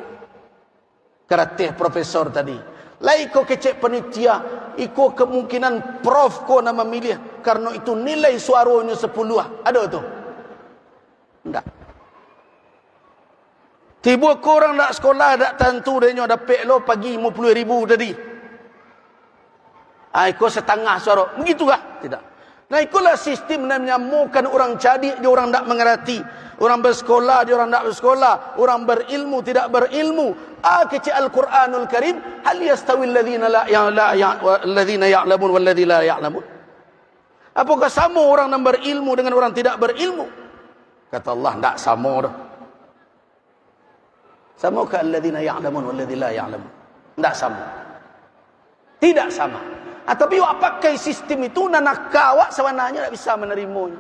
karateh profesor tadi. Laiko kecek panitia, iko kemungkinan prof ko nama milih karena itu nilai suaranya 10. Ada tu? Enggak. Tiba korang nak sekolah tak tentu dia dapat lo pagi 50,000 tadi. Ikut setengah suara. Begitulah? Tidak. Nah, itulah sistem yang menyamukan orang cadik, dia orang tak mengerti. Orang bersekolah, dia orang tak bersekolah. Orang berilmu, tidak berilmu. Kecil Al-Quranul Karim. Hal yastawi alladhina ya'lamun walladhina la ya'lamun. Apakah sama orang yang berilmu dengan orang tidak berilmu? Kata Allah, tak sama dah. Sama ke alladhina ya'lamun walladhina la ya'lamun? Tak sama. Tidak sama. Tapi awak pakai sistem itu, nak awak sebenarnya tak bisa menerimanya.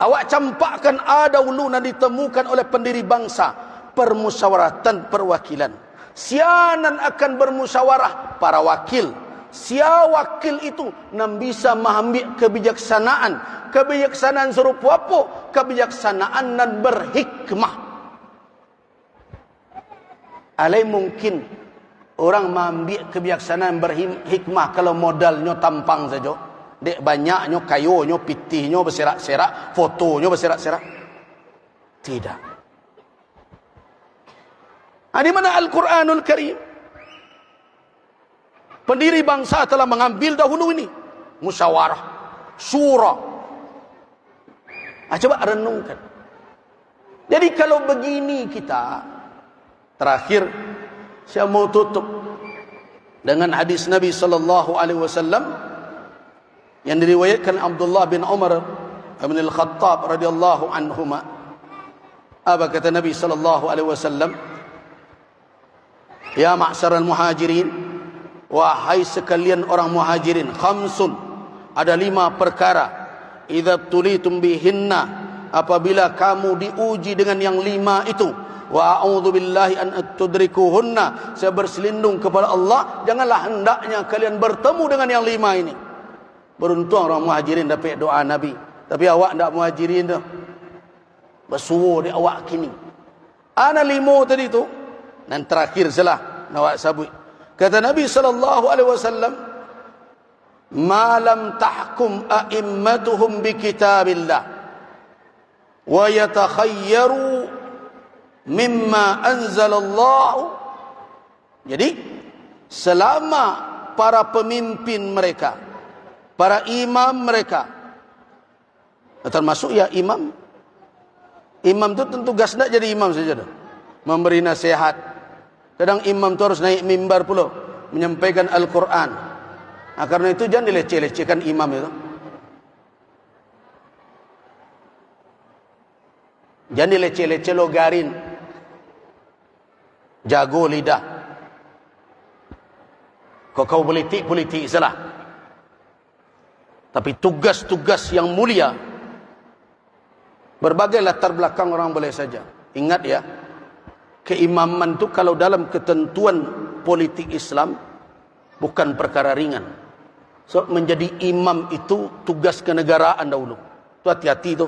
Awak campakkan ada ulu yang ditemukan oleh pendiri bangsa, permusyawaratan perwakilan. Sianan akan bermusyawarah para wakil. sia wakil itu nam bisa mengambil kebijaksanaan. Kebijaksanaan serupa apa? Kebijaksanaan dan berhikmah. Alai mungkin orang mengambil kebijaksanaan berhikmah kalau modalnya tampang saja. Dek banyaknya kayunya, pitihnya berserak-serak, fotonya berserak-serak. Tidak. Di mana Al-Quranul Karim? Pendiri bangsa telah mengambil dahulu ini musyawarah, syura. Coba renungkan. Jadi kalau begini kita, terakhir saya mau tutup dengan hadis Nabi sallallahu alaihi wasallam yang diriwayatkan Abdullah bin Umar bin Al-Khattab radhiyallahu anhuma. Apa kata Nabi sallallahu alaihi wasallam? Ya ma'syaral muhajirin, wahai sekalian orang muhajirin, khamsun, ada 5 perkara, idza tulitum bihinna, apabila kamu diuji dengan yang 5 itu, wa a'udzu billahi an tudrikuhunna, saya berselindung kepada Allah janganlah hendaknya kalian bertemu dengan yang 5 ini. Beruntung orang muhajirin dapat doa Nabi, tapi awak ndak muhajirin dah, bersuruh di awak kini. Ana 5 tadi tu, dan terakhir salah nawak sabui. Kata Nabi sallallahu alaihi wasallam, "Ma lam tahkum a'immatuhum bi kitabillah wa yatakhayyaru mimma anzalallahu." Jadi selama para pemimpin mereka, para imam mereka, termasuk ya imam tu tentu gas nak jadi imam saja dah, memberi nasihat. Kadang imam tu harus naik mimbar pula menyampaikan Al-Quran. Karena itu jangan dileceh-lecehkan imam itu. Jangan dileceh-leceh logarin, jago lidah. Kau politik salah. Tapi tugas-tugas yang mulia, berbagai latar belakang orang boleh saja. Ingat ya, keimaman itu kalau dalam ketentuan politik Islam bukan perkara ringan. So menjadi imam itu tugas kenegaraan dahulu. Tu hati-hati tu.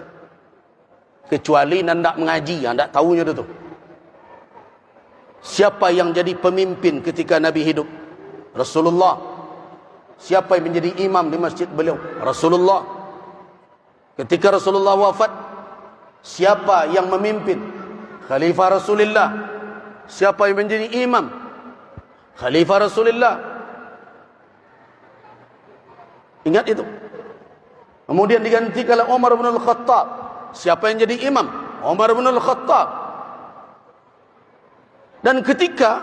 Kecuali anda mengaji, anda tahunya tu. Siapa yang jadi pemimpin ketika Nabi hidup? Rasulullah. Siapa yang menjadi imam di masjid beliau? Rasulullah. Ketika Rasulullah wafat, siapa yang memimpin? Khalifah Rasulullah. Siapa yang menjadi imam? Khalifah Rasulullah. Ingat itu. Kemudian digantikan oleh Umar bin Al-Khattab. Siapa yang jadi imam? Umar bin Al-Khattab. Dan ketika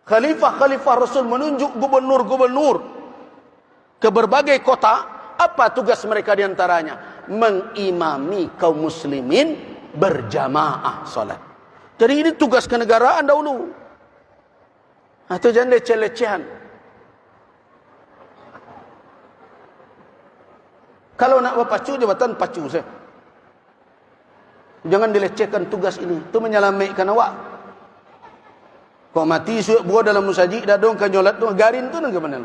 Khalifah Rasul menunjuk gubernur-gubernur ke berbagai kota, apa tugas mereka diantaranya? Mengimami kaum muslimin berjamaah salat. Jadi ini tugas kenegaraan dahulu. Atau jangan leceh-lecehan. Kalau nak berpacu jabatan, pacu saya. Jangan dilecehkan tugas ini. Itu menyelamatkan awak. Kau mati suap buah dalam musajid, dah dong kanyolat tu garin tu nang ke mana?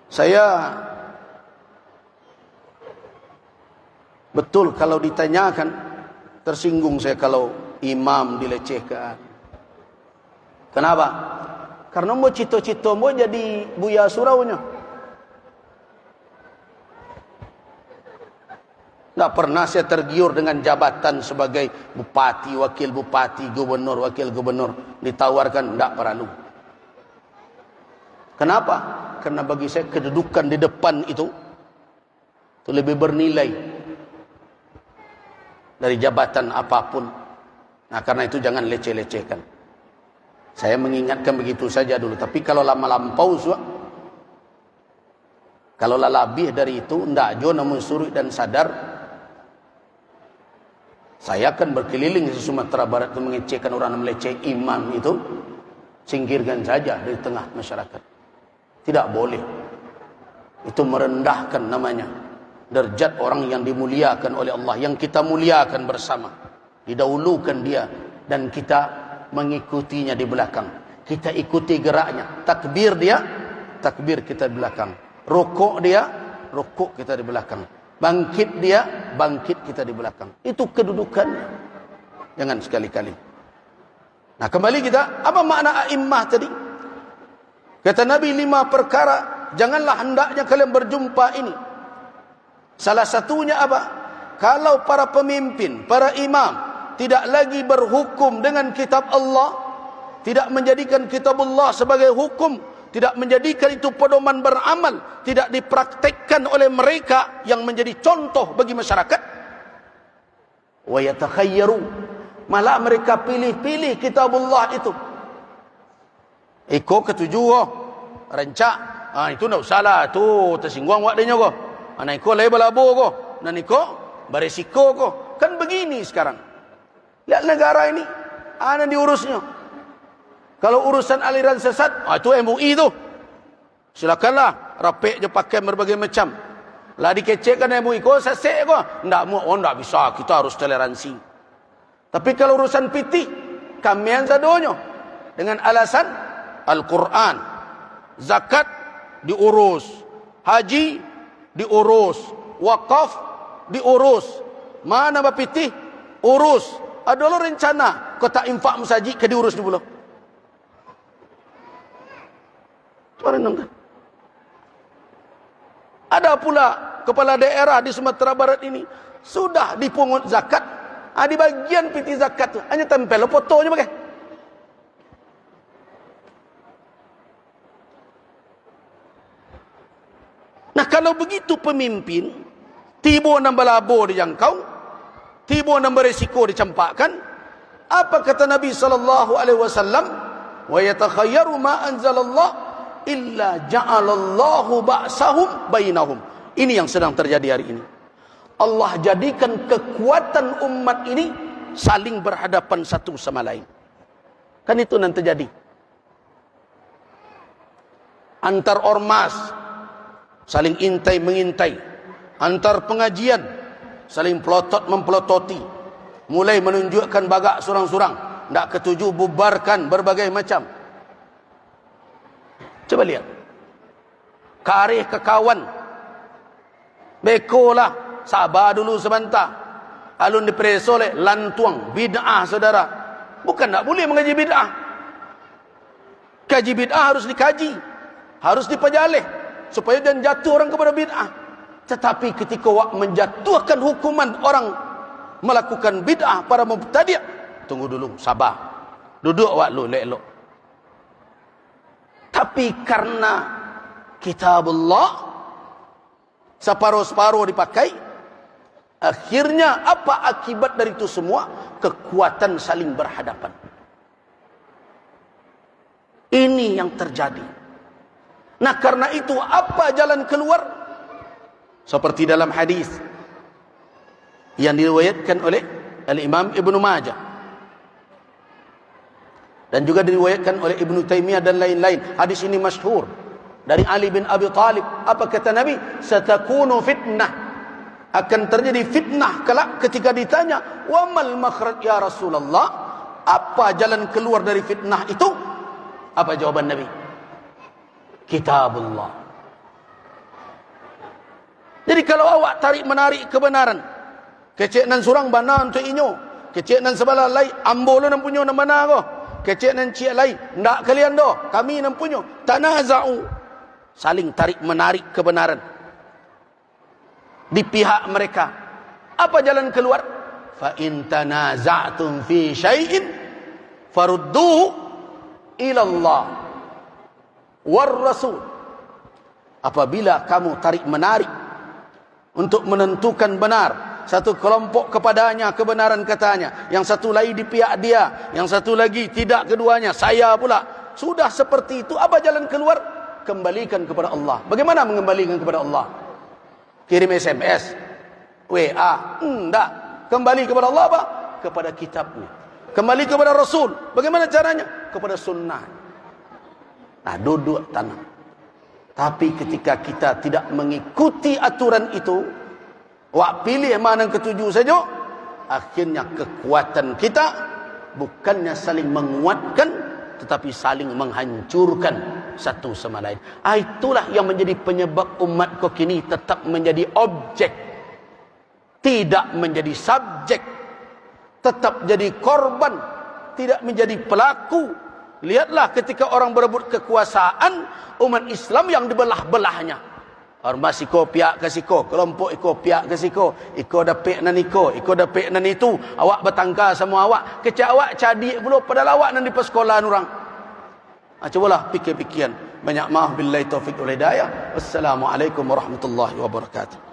Saya betul kalau ditanyakan, tersinggung saya kalau imam dilecehkan. Kenapa? Karena mau cito-cito mau jadi buya suraunya. Tak pernah saya tergiur dengan jabatan sebagai bupati, wakil bupati, gubernur, wakil gubernur. Ditawarkan, tak perlu. Kenapa? Karena bagi saya kedudukan di depan itu lebih bernilai dari jabatan apapun. Nah, karena itu jangan leceh-lecehkan. Saya mengingatkan begitu saja dulu. Tapi kalau lama-lampau, kalau lebih dari itu, ndak jo namun surut dan sadar. Saya akan berkeliling di Sumatera Barat untuk mengecehkan orang yang meleceh imam itu. Singkirkan saja dari tengah masyarakat. Tidak boleh. Itu merendahkan namanya. Derajat orang yang dimuliakan oleh Allah, yang kita muliakan bersama. Didahulukan dia dan kita mengikutinya di belakang. Kita ikuti geraknya. Takbir dia, takbir kita di belakang. Rukuk dia, rukuk kita di belakang. Bangkit dia, bangkit kita di belakang. Itu kedudukannya. Jangan sekali-kali. Nah, kembali kita, apa makna a'immah tadi? Kata Nabi, 5 perkara janganlah hendaknya kalian berjumpa ini. Salah satunya apa? Kalau para pemimpin, para imam tidak lagi berhukum dengan kitab Allah, tidak menjadikan kitab Allah sebagai hukum, tidak menjadikan itu pedoman beramal, tidak dipraktekkan oleh mereka yang menjadi contoh bagi masyarakat, wa yatakhayyaru, malah mereka pilih-pilih kitab Allah itu. Ikut ketujuh rancak, itu tak usahlah, tu tersinggung waktunya kau. Anak ikut label abu kau, dan ikut beresiko kau. Kan begini sekarang. Lihat negara ini, anak diurusnya. Kalau urusan aliran sesat, itu MUI tu. Silakanlah, rapik je pakai berbagai macam. Lah dikecekkan MUI, kau sesek kau. Tak bisa, kita harus toleransi. Tapi kalau urusan PT, kami yang sadonya. Dengan alasan Al-Quran, zakat diurus, haji diurus, wakaf diurus. Mana bapiti? Urus. Ada lo rencana, kau tak infak masjid ke diurus dulu. Ada pula kepala daerah di Sumatera Barat ini sudah dipungut zakat. Di bagian piti zakat tu hanya tempel fotonya pakai. Nah, kalau begitu pemimpin tiba nambah labo dijangkau, tiba nambah resiko dicampakkan, apa kata Nabi SAW? Wa yatakhayyaru ma anzalallah illa ja'alallahu ba'sahum bainahum. Ini yang sedang terjadi hari ini. Allah jadikan kekuatan umat ini saling berhadapan satu sama lain. Kan itu nanti terjadi. Antar ormas saling intai mengintai, antar pengajian saling pelotot mempelototi, mulai menunjukkan bagak surang-surang, tak ketuju bubarkan berbagai macam. Coba lihat, karih ke kawan, bekolah, sabar dulu sebentar. Alun dipreso oleh lantuang bid'ah, saudara. Bukan tak boleh mengaji bid'ah. Kaji bid'ah harus dikaji, harus diperjalih supaya jangan jatuh orang kepada bid'ah. Tetapi ketika wak menjatuhkan hukuman orang melakukan bid'ah, para mubtadi', tunggu dulu, sabar, duduk wak lu elok. Tapi karena kitabullah separuh-separuh dipakai, akhirnya apa akibat dari itu semua? Kekuatan saling berhadapan. Ini yang terjadi. Nah, karena itu apa jalan keluar? Seperti dalam hadis yang diriwayatkan oleh Al-Imam Ibnu Majah dan juga diriwayatkan oleh Ibnu Taimiyah dan lain-lain. Hadis ini masyhur dari Ali bin Abi Thalib. Apa kata Nabi? Satakunu fitnah, akan terjadi fitnah kelak. Ketika ditanya, wa mal makhraj ya Rasulullah, apa jalan keluar dari fitnah itu? Apa jawaban Nabi? Kitabullah. Jadi kalau awak tarik menarik kebenaran, kecek nan surang bana untuk inyo, kecek nan sebelah lai ambo lo nan punyo nan mana ko, kecek nan cia lai ndak kalian do, kami nan punyo. Tanaza'u, saling tarik menarik kebenaran di pihak mereka. Apa jalan keluar? Fa in tanaza'tum fi syai'in farudduhu ila Allah war rasul. Apabila kamu tarik menarik untuk menentukan benar, satu kelompok kepadanya kebenaran katanya, yang satu lagi di pihak dia, yang satu lagi tidak, keduanya saya pula, sudah seperti itu, apa jalan keluar? Kembalikan kepada Allah. Bagaimana mengembalikan kepada Allah? Kirim SMS, WA? Enggak. Kembali kepada Allah apa? Kepada kitabnya. Kembali kepada Rasul. Bagaimana caranya? Kepada sunnah. Nah, duduk tanam. Tapi ketika kita tidak mengikuti aturan itu, wak pilih mana yang ketujuh saja, akhirnya kekuatan kita bukannya saling menguatkan, tetapi saling menghancurkan satu sama lain. Itulah yang menjadi penyebab umatku kini tetap menjadi objek, tidak menjadi subjek, tetap jadi korban, tidak menjadi pelaku. Lihatlah ketika orang berebut kekuasaan, umat Islam yang dibelah-belahnya. Ormas iko piak ke siko, kelompok iko piak ke siko, iko dapik nan iko dapik nan itu, awak bertangkar sama awak, kecak awak cadik pula pada lawak nan di sekolah orang. Cobalah fikir-fikiran. Banyak maaf, billahi taufiq wal hidayah. Wassalamualaikum warahmatullahi wabarakatuh.